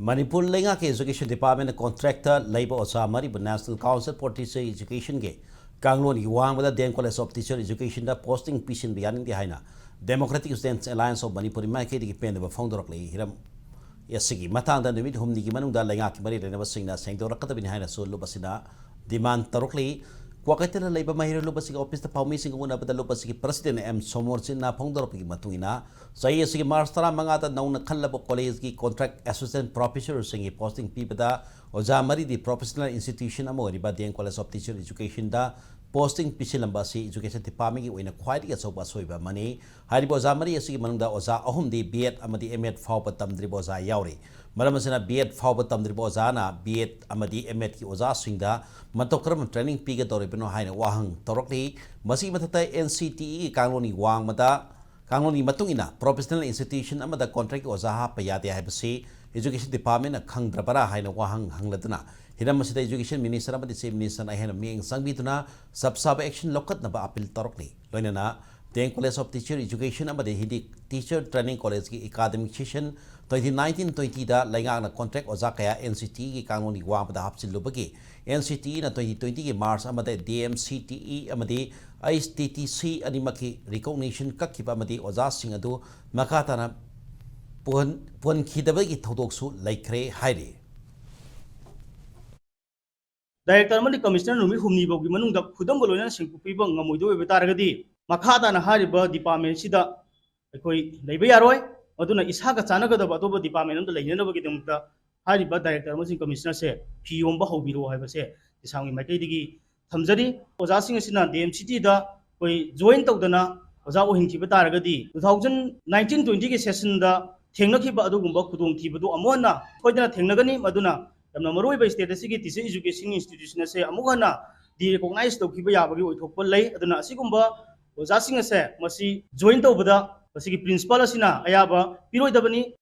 Manipur lenga ke education department contractor labor osa mari national council for teacher education ke kanglon yuang wada den college of teacher education da posting pisin bianing di haina democratic students alliance of manipur ma ke di pen ba founder le hiram yasigi matang da numit humni ki manung da lenga ki mari rena basing na sengdor rakata bin haina so lu basina demand tarokli kwakatela leiba mahiro lu basigi office ta paumi sing una bada lu basigi president m somor sin na founder pi matungina sai asigi march tara manga ta nauna khallaba college ki contract assistant professor singi posting pi bada oja mari di professional institution amori ba den college of teacher education da posting pisilamba si education department ki oina khwai di asoba soiba mani hari bo oja mari asigi manungda oja ahum di B.Ed amadi M.Ed fawba tamdri bo oja yauri maramasina B.Ed fawba tamdri bo oja na B.Ed amadi M.Ed ki oja singda matokram training piga doribino haina wahang torokli masi matata NCTE kangloni wang mata kangloni matungina professional institution amada contract oja ha payade haibasi education department na khangdrabara haina wahang hangladuna hiram masida education minister amadi chief minister na haina ming sangbituna sab action lokat na ba appeal torokli loinana Den College of Teacher Education amadi hidi teacher training college ki academic session 2019-20 da laingang na contract oja kaya NCTE ki kangloni wang pada hapsil lubagi NCTE na 2020 ki March amada DMCTE amadi ISTTC animaki recognition kakkiba amadi oja sing adu makata na pon khidabagi thodoksu laikre hairi Director Mani Commissioner Numi Humni Bogi Manunga Kudam Bolona Singpupiba Ngamudu Betaragadi, Makata and Hariba Department Sida, Ekoi Labiaroi, Oduna Isaka Tanaga, the Batoba Department, the Lenova Hariba Director Muslim Commissioner said, Piumba Hobiro have said, the sound in Makadigi, Tamzadi, was asking us in the MCT da, we joined Togdana, was our Hinkibataragadi, 2019-20 session da, Tenaki Badugumba Kudum Tibudu Amona, Kodana Tenagani, Maduna. Namoroi by state teacher education institution say amugana the recognized to kiba yabagi oithokpa lei aduna asigumba oja singa se masi join tobada masi principal asina ayaba piroi dabani